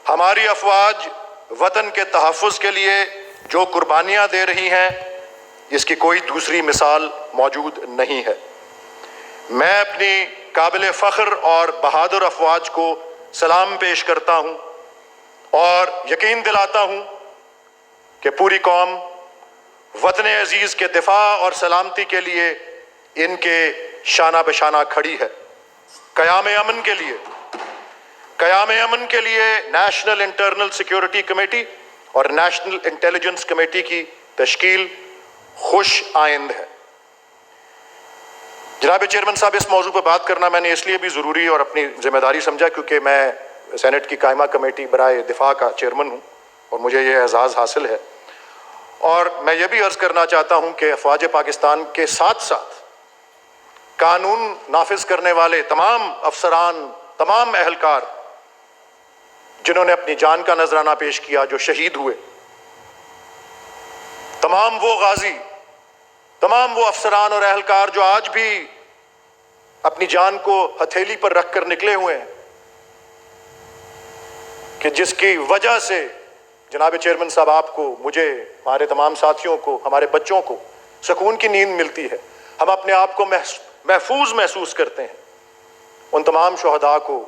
ہماری افواج وطن کے تحفظ کے لیے جو قربانیاں دے رہی ہیں اس کی کوئی دوسری مثال موجود نہیں ہے۔ میں اپنی قابل فخر اور بہادر افواج کو سلام پیش کرتا ہوں اور یقین دلاتا ہوں کہ پوری قوم وطن عزیز کے دفاع اور سلامتی کے لیے ان کے شانہ بشانہ کھڑی ہے۔ قیام امن کے لیے نیشنل انٹرنل سیکیورٹی کمیٹی اور نیشنل انٹیلیجنس کمیٹی کی تشکیل خوش آئند ہے۔ جناب چیئرمین صاحب، اس موضوع پہ بات کرنا میں نے اس لیے بھی ضروری اور اپنی ذمہ داری سمجھا کیونکہ میں سینٹ کی قائمہ کمیٹی برائے دفاع کا چیئرمین ہوں اور مجھے یہ اعزاز حاصل ہے، اور میں یہ بھی عرض کرنا چاہتا ہوں کہ افواج پاکستان کے ساتھ ساتھ قانون نافذ کرنے والے تمام افسران، تمام اہلکار جنہوں نے اپنی جان کا نذرانہ پیش کیا، جو شہید ہوئے، تمام وہ غازی، تمام وہ افسران اور اہلکار جو آج بھی اپنی جان کو ہتھیلی پر رکھ کر نکلے ہوئے ہیں، کہ جس کی وجہ سے جناب چیئرمین صاحب آپ کو، مجھے، ہمارے تمام ساتھیوں کو، ہمارے بچوں کو سکون کی نیند ملتی ہے، ہم اپنے آپ کو محفوظ محسوس کرتے ہیں۔ ان تمام شہداء کو،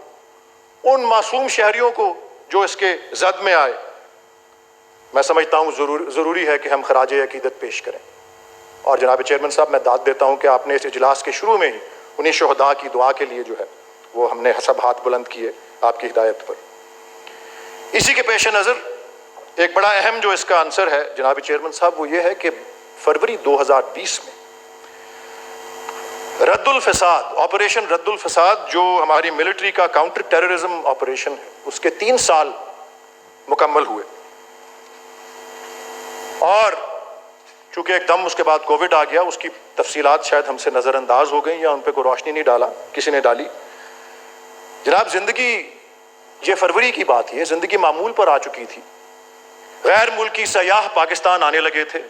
ان معصوم شہریوں کو جو اس کے زد میں آئے، میں سمجھتا ہوں ضروری ہے کہ ہم خراج عقیدت پیش کریں۔ اور جناب چیئرمین صاحب، میں داد دیتا ہوں کہ آپ نے اس اجلاس کے شروع میں ہی انہیں شہداء کی دعا کے لیے جو ہے وہ ہم نے سب ہاتھ بلند کیے آپ کی ہدایت پر۔ اسی کے پیش نظر ایک بڑا اہم جو اس کا عنصر ہے جناب چیئرمین صاحب، وہ یہ ہے کہ فروری 2020 میں رد الفساد، آپریشن رد الفساد، جو ہماری ملٹری کا کاؤنٹر ٹیررزم آپریشن ہے، اس کے 3 سال مکمل ہوئے، اور چونکہ ایک دم اس کے بعد کووڈ آ گیا، اس کی تفصیلات شاید ہم سے نظر انداز ہو گئیں یا ان پہ کوئی روشنی نہیں ڈالا، کسی نے ڈالی۔ جناب زندگی، یہ فروری کی بات ہے، زندگی معمول پر آ چکی تھی، غیر ملکی سیاح پاکستان آنے لگے تھے،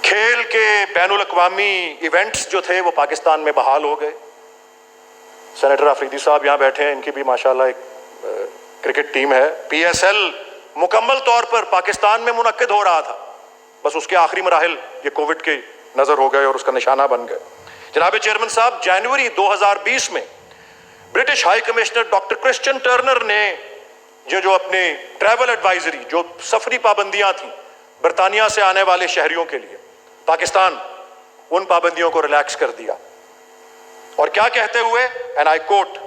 کھیل کے بین الاقوامی ایونٹس جو تھے وہ پاکستان میں بحال ہو گئے۔ سینیٹر آفریدی صاحب یہاں بیٹھے ہیں، ان کی بھی ماشاءاللہ ایک کرکٹ ٹیم ہے، پی ایس ایل مکمل طور پر پاکستان میں منعقد ہو رہا تھا، بس اس کے آخری مراحل یہ کووڈ کے نظر ہو گئے اور اس کا نشانہ بن گئے۔ جناب چیئرمین صاحب، جنوری 2020 میں British high commissioner doctor Christian Turner نے جو اپنے ٹریول ایڈوائزری، جو سفری پابندیاں تھیں برطانیہ سے آنے والے شہریوں کے لیے، پاکستان ان پابندیوں کو ریلیکس کر دیا، اور کیا کہتے ہوئے، and I quote,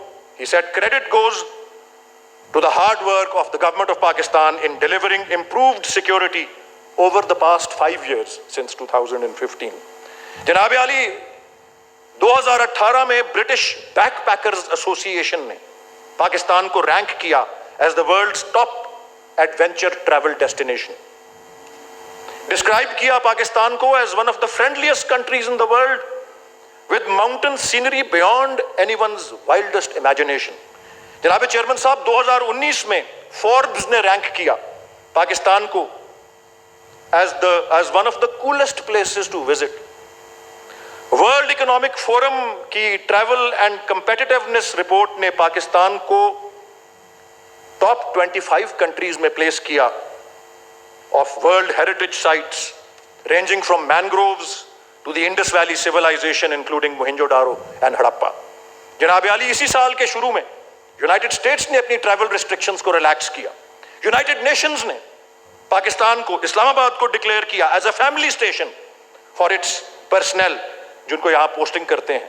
he said credit goes to the hard work of the government of Pakistan in delivering improved security over the past 5 years since 2015۔ جناب عالی، 2018 میں برٹش بیک پیکرز ایسوسی ایشن نے پاکستان کو رینک کیا as the world's top adventure travel destination, describe کیا پاکستان کو as one of the friendliest countries in the world with mountain scenery beyond anyone's wildest imagination. جناب چیئرمین صاحب، 2019 میں فوربز نے رینک کیا پاکستان کو as one of the coolest places to visit. World economic forum کی travel and competitiveness report نے پاکستان کو top 25 countries میں پلیس کیا of world heritage sites ranging from mangroves to the Indus valley civilisation including Mohenjo Daro and Harappa. جناب عالی، اسی سال کے شروع میں یونائٹڈ اسٹیٹس نے اپنی ٹریول ریسٹرکشنز کو ریلیکس کیا۔ یونائٹڈ نیشنز نے پاکستان کو، اسلام آباد کو ڈکلیئر کیا as a family station for its personnel جن کو یہاں پوسٹنگ کرتے ہیں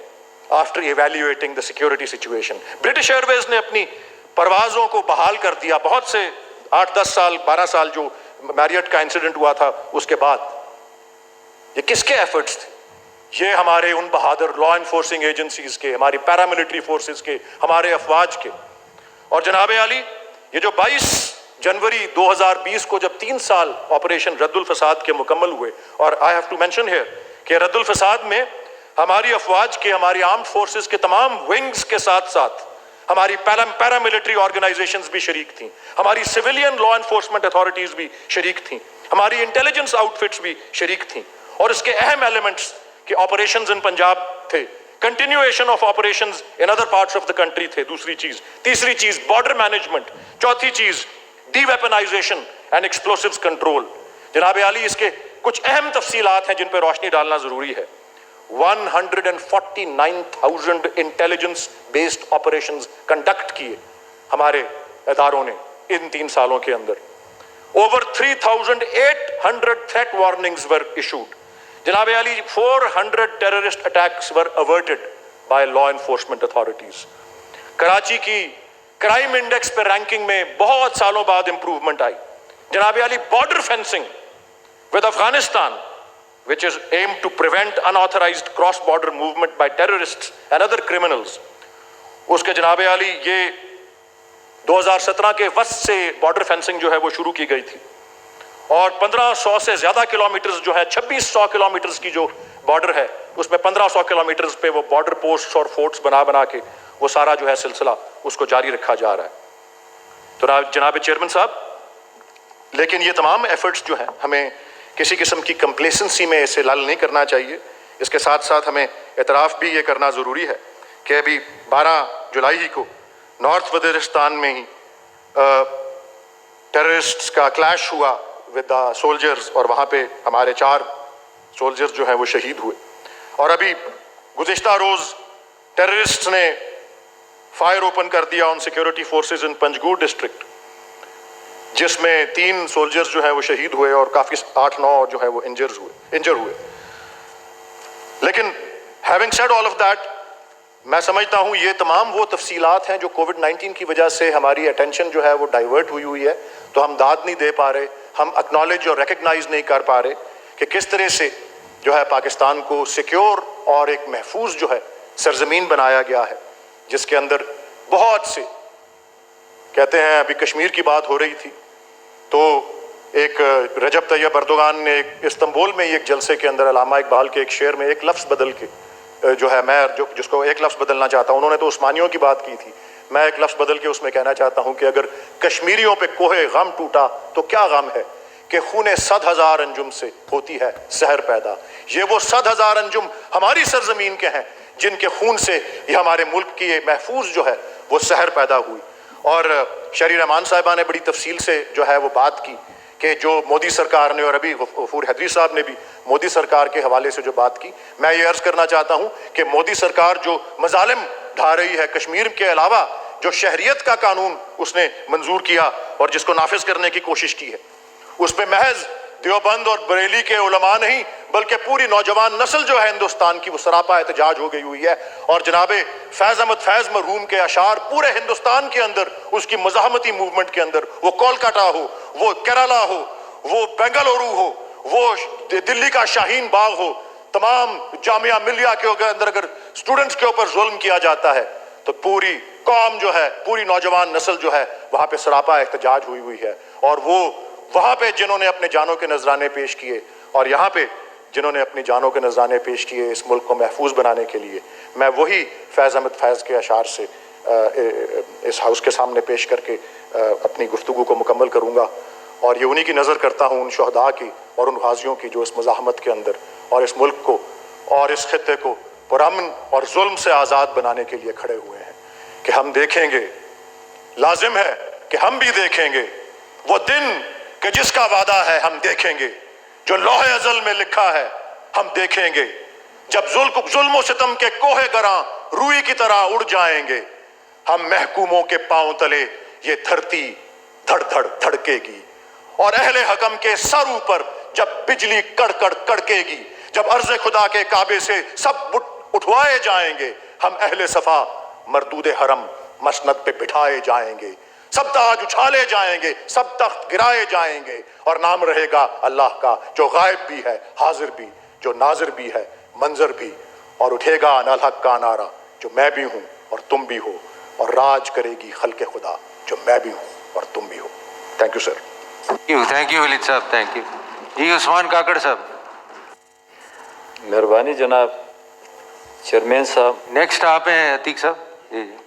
after evaluating the security situation. British Airways نے اپنی پروازوں کو بحال کر دیا، بہت سے 8-10 سال 12 سال جو میریٹ کا انسیڈنٹ ہوا تھا اس کے بعد۔ یہ کس کے ایفرٹس تھے؟ یہ ہمارے ان بہادر لا انفورسنگ ایجنسیز کے، ہماری پیراملٹری فورسز کے، ہمارے افواج کے۔ اور جناب عالی، یہ جو 22 جنوری 2020 کو جب 3 سال آپریشن رد الفساد کے مکمل ہوئے، اور I have to mention here کہ رد الفساد میں ہماری افواج کے، ہماری آرمڈ فورسز کے تمام ونگز کے ساتھ ساتھ ہماری پیراملٹری آرگنائزیشنز بھی شریک تھیں، ہماری سویلین لا انفورسمنٹ اتھارٹیز بھی شریک تھیں، ہماری انٹیلیجنس آؤٹ فٹس بھی شریک تھیں، اور اس کے اہم ایلیمنٹس کہ آپریشنز ان پنجاب تھے continuation of operations in other parts of the country थे, दूसरी चीज। तीसरी चीज बॉर्डर मैनेजमेंट। चौथी चीज डीवेपनाइजेशन एंड एक्सप्लोसिव्स कंट्रोल। जनाब आली, इसके कुछ अहम तफसीलात हैं जिन पर रोशनी डालना जरूरी है। 149,000 इंटेलिजेंस बेस्ड ऑपरेशंस कंडक्ट किए हमारे इदारों ने इन 3 सालों के अंदर। ओवर 3,800 थ्रेट वार्निंग्स वर इशूड। जनाब आली, 400 terrorist attacks were averted by law enforcement authorities. Karachi की क्राइम इंडेक्स पर रैंकिंग में बहुत सालों बाद इंप्रूवमेंट आई। जनाब आली, border fencing with Afghanistan, which is aimed to prevent unauthorized cross-border movement by terrorists and other criminals, उसके जनाब आली ये 2017 के वस्त से बॉर्डर फेंसिंग जो है वो शुरू की गई थी और 1500 से ज्यादा किलोमीटर जो है, 2600 किलोमीटर की जो बॉर्डर है उसमें 1500 किलोमीटर पे वो बॉर्डर पोस्ट और फोर्ट्स बना के वो सारा जो है सिलसिला उसको जारी रखा जा रहा है। तो जनाब चेयरमैन साहब, लेकिन ये तमाम एफर्ट्स जो हैं हमें किसी किस्म की कंप्लेसेंसी में इसे लाल नहीं करना चाहिए। इसके साथ साथ हमें एतराफ़ भी ये करना ज़रूरी है कि अभी 12 जुलाई ही को नॉर्थ वज़ीरिस्तान में ही टेररिस्ट्स का क्लैश हुआ विद द सोल्जर्स और वहाँ पे हमारे 4 सोल्जर्स जो हैं वो शहीद हुए। और अभी गुज़िश्ता रोज़ टेररिस्ट्स ने फायर ओपन कर दिया on security forces in Panjgur district, जिसमें 3 सोल्जर्स जो है वो शहीद हुए और काफ़ी 8-9 जो है वो इंजर हुए। लेकिन having said all of that, मैं समझता हूँ ये तमाम वो तफसीलात हैं जो कोविड-19 की वजह से हमारी अटेंशन जो है वो डाइवर्ट हुई है, तो हम दाद नहीं दे पा रहे, हम एक्नॉलेज और रिकग्नाइज नहीं कर पा रहे कि किस तरह से जो है पाकिस्तान को सिक्योर और एक महफूज जो है सरजमीन बनाया गया है, जिसके अंदर बहुत से कहते हैं। अभी कश्मीर की बात हो रही थी तो एक रजब तैयब अर्दोगान ने इस्तांबुल में एक जलसे के अंदर अल्लामा इकबाल के एक शेर में एक लफ्ज़ बदल के जो है, मैं जिसको एक लफ्ज़ बदलना चाहता हूँ, उन्होंने तो उस्मानियों की बात की थी, मैं एक लफ्ज़ बदल के उसमें कहना चाहता हूँ कि अगर कश्मीरियों पे कोहे गम टूटा तो क्या गम है कि खूने 100,000 अंजुम से होती है सहर पैदा। ये वो 100,000 अंजुम हमारी सरजमीन के हैं जिनके खून से ये हमारे मुल्क की ये महफूज जो है वो सहर पैदा हुई। और शहरी रहमान साहिबा ने बड़ी तफसील से जो है वो बात की कि जो मोदी सरकार ने और अभी गफूर हैदरी साहब ने भी मोदी सरकार के हवाले से जो बात की, मैं ये अर्ज़ करना चाहता हूँ कि मोदी सरकार जो मजालिम ढा रही है, कश्मीर के अलावा जो शहरियत का कानून उसने मंजूर किया और जिसको नाफिज करने की कोशिश की है, उसमें महज देवबंद और बरेली के उलमा नहीं बल्कि पूरी नौजवान नस्ल जो है हिंदुस्तान की वो सरापा एहतजाज हो गई हुई है। और जनाबे फैज़ अहमद फैज़ मरहूम के अशार पूरे हिंदुस्तान के अंदर उसकी मज़ाहमती मूवमेंट के अंदर, वो कोलकाता हो, वो केरला हो, वो बेंगलुरु हो, वो दिल्ली का शाहीन बाग हो, तमाम जामिया मिलिया के अंदर अगर स्टूडेंट्स के ऊपर जुल्म किया जाता है तो पूरी कौम जो है, पूरी नौजवान नस्ल जो है वहाँ पे सरापा एहतजाज हुई है। और वो वहाँ पे जिन्होंने अपने जानों के नजराने पेश किए और यहाँ पे जिन्होंने अपनी जानों के नजराने पेश किए इस मुल्क को महफूज बनाने के लिए, मैं वही फैज़ अहमद फैज़ के अशार से इस हाउस के सामने पेश करके अपनी गुफ्तगू को मुकम्मल करूँगा। और ये उन्हीं की नज़र करता हूँ, उन शहदा की और उन गाजियों की जो इस मज़ाहमत के अंदर और इस मुल्क को और इस खित्ते को पुरअमन और जुल्म से आज़ाद बनाने के लिए खड़े हुए हैं, कि हम देखेंगे, लाजिम है कि हम भी देखेंगे वो दिन कि जिसका वादा है हम देखेंगे, जो लौहे अज़ल में लिखा है हम देखेंगे, जब जुल्म सितम के कोहे गरां रूई की तरह उड़ जाएंगे, हम महकूमों के पांव तले ये धरती धड़ धड़ धड़केगी और अहले हकम के सर ऊपर जब बिजली कड़कड़ कड़केगी, जब अर्ज़े खुदा के काबे से सब उठवाए जाएंगे, हम अहले सफा मरदूदे हरम मसनद पे बिठाए जाएंगे, सब ताज उछाले जाएंगे, सब तख्त गिराए जाएंगे और नाम रहेगा अल्लाह का जो गायब भी है, हाजिर भी, जो नाजिर भी है, मंजर भी, और उठेगा अनल हक का नारा जो मैं भी हूँ और तुम भी हो, और राज करेगी खल्के खुदा जो मैं भी हूँ और तुम भी हो। Thank you sir. Thank you Waleed साहब, थैंक यू जी। उस्मान काकड़ साहब। मेहरबानी जनाब चेयरमैन साहब। नेक्स्ट आप हैं अतीक साहब। जी जी।